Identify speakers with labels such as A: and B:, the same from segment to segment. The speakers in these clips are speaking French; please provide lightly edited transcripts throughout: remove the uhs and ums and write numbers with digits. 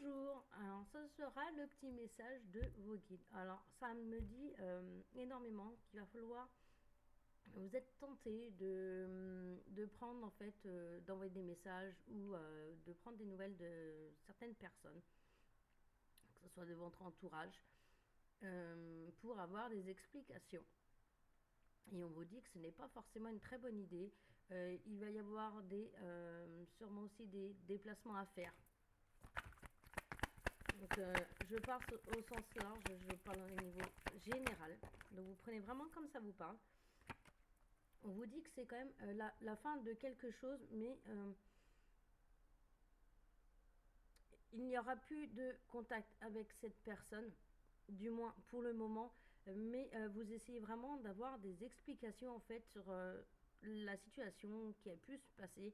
A: Bonjour, alors ce sera le petit message de vos guides. Alors ça me dit énormément qu'il va falloir, vous êtes tenté de prendre en fait, d'envoyer des messages ou de prendre des nouvelles de certaines personnes, que ce soit de votre entourage, pour avoir des explications. Et on vous dit que ce n'est pas forcément une très bonne idée. Il va y avoir sûrement aussi des déplacements à faire. Donc, je pars au sens large, je parle au niveau général. Donc, vous prenez vraiment comme ça vous parle. On vous dit que c'est quand même la fin de quelque chose, mais il n'y aura plus de contact avec cette personne, du moins pour le moment. Mais vous essayez vraiment d'avoir des explications en fait sur la situation qui a pu se passer.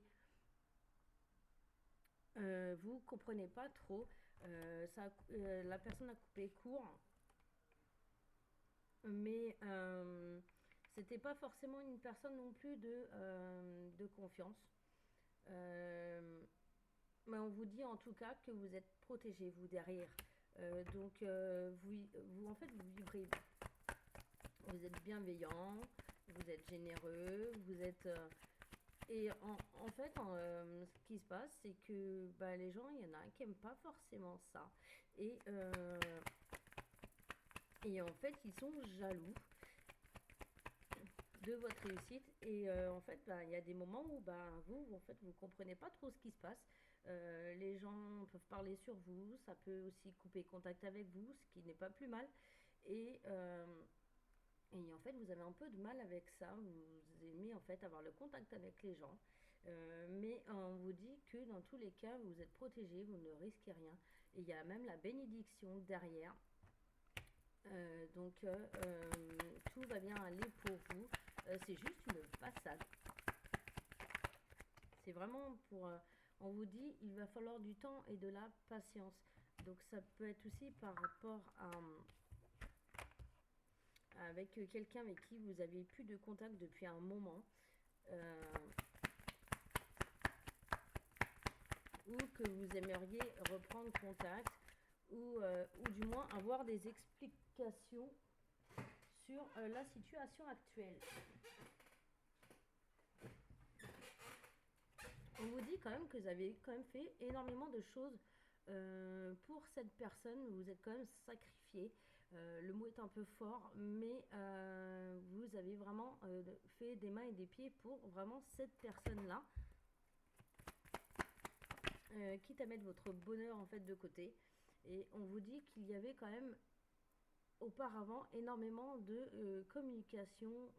A: Vous comprenez pas trop. La personne a coupé court, mais c'était pas forcément une personne non plus de confiance. Mais on vous dit en tout cas que vous êtes protégé, vous derrière. Vous, en fait, vous vibrez. Vous êtes bienveillant, vous êtes généreux, vous êtes. Ce qui se passe, c'est que bah, les gens, il y en a qui n'aiment pas forcément ça. Et, euh, et en fait, ils sont jaloux de votre réussite. Et en fait, bah, il y a des moments où bah, vous, en fait, vous comprenez pas trop ce qui se passe. Les gens peuvent parler sur vous, ça peut aussi couper contact avec vous, ce qui n'est pas plus mal. Et, euh, et en fait, vous avez un peu de mal avec ça. Vous aimez en fait avoir le contact avec les gens. Mais on vous dit que dans tous les cas, vous êtes protégé, vous ne risquez rien. Et il y a même la bénédiction derrière. Tout va bien aller pour vous. C'est juste une façade. C'est vraiment pour. On vous dit, il va falloir du temps et de la patience. Donc ça peut être aussi par rapport à avec quelqu'un avec qui vous avez plus de contact depuis un moment. Euh, ou que vous aimeriez reprendre contact ou du moins avoir des explications sur la situation actuelle. On vous dit quand même que vous avez quand même fait énormément de choses pour cette personne. Vous êtes quand même sacrifié. Le mot est un peu fort, mais vous avez vraiment fait des mains et des pieds pour vraiment cette personne-là. Quitte à mettre votre bonheur en fait de côté. Et on vous dit qu'il y avait quand même auparavant énormément de communication.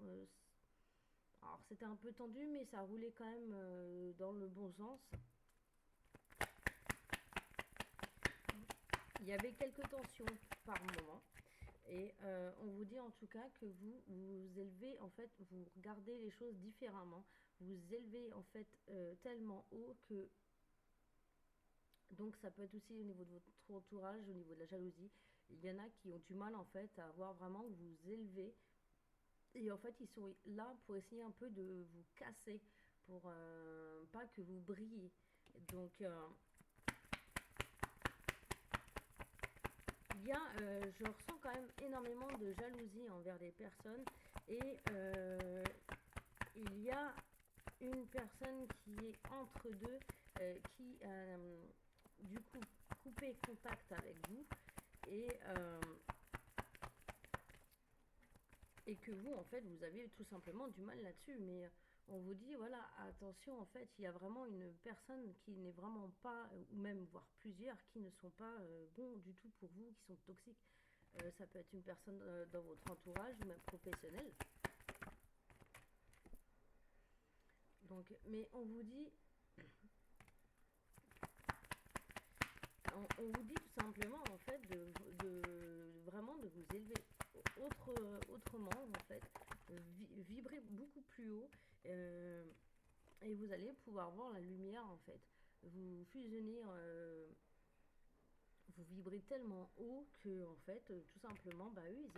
A: Alors c'était un peu tendu, mais ça roulait quand même dans le bon sens. Il y avait quelques tensions par moment. Et on vous dit en tout cas que vous élevez, en fait, vous regardez les choses différemment. Vous élevez en fait tellement haut que. Donc ça peut être aussi au niveau de votre entourage, au niveau de la jalousie. Il y en a qui ont du mal en fait à voir vraiment que vous élevez. Et en fait ils sont là pour essayer un peu de vous casser, pour pas que vous brillez. Donc je ressens quand même énormément de jalousie envers des personnes. Et il y a une personne qui est entre deux, qui du coup couper contact avec vous et, euh, et que vous en fait vous avez tout simplement du mal là-dessus. Mais on vous dit voilà, attention, en fait il y a vraiment une personne qui n'est vraiment pas, ou même voire plusieurs qui ne sont pas bons du tout pour vous, qui sont toxiques. Ça peut être une personne dans votre entourage ou même professionnel. Donc, mais on vous dit, on vous dit tout simplement en fait vraiment de vous élever autrement en fait, vibrer beaucoup plus haut, et vous allez pouvoir voir la lumière en fait. Vous fusionnez, vous vibrez tellement haut que en fait tout simplement bah eux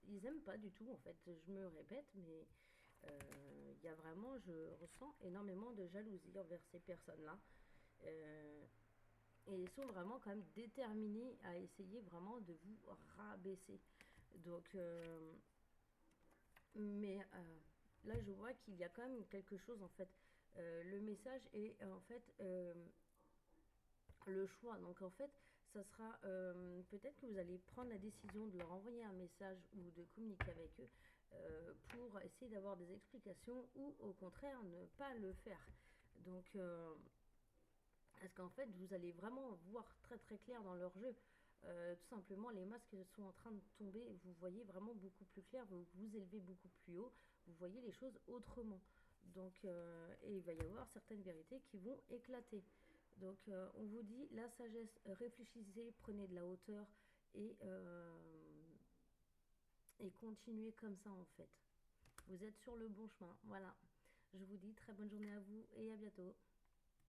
A: ils aiment pas du tout en fait. Je me répète, mais il y a vraiment, je ressens énormément de jalousie envers ces personnes là. Et ils sont vraiment quand même déterminés à essayer vraiment de vous rabaisser. Donc, mais là, je vois qu'il y a quand même quelque chose en fait. Le message est en fait le choix. Donc en fait, ça sera peut-être que vous allez prendre la décision de leur envoyer un message ou de communiquer avec eux pour essayer d'avoir des explications ou au contraire ne pas le faire. Donc parce qu'en fait, vous allez vraiment voir très très clair dans leur jeu. Tout simplement, les masques sont en train de tomber. Vous voyez vraiment beaucoup plus clair. Vous vous élevez beaucoup plus haut. Vous voyez les choses autrement. Donc, et il va y avoir certaines vérités qui vont éclater. Donc, on vous dit la sagesse, réfléchissez, prenez de la hauteur et, euh, et continuez comme ça en fait. Vous êtes sur le bon chemin. Voilà. Je vous dis très bonne journée à vous et à bientôt.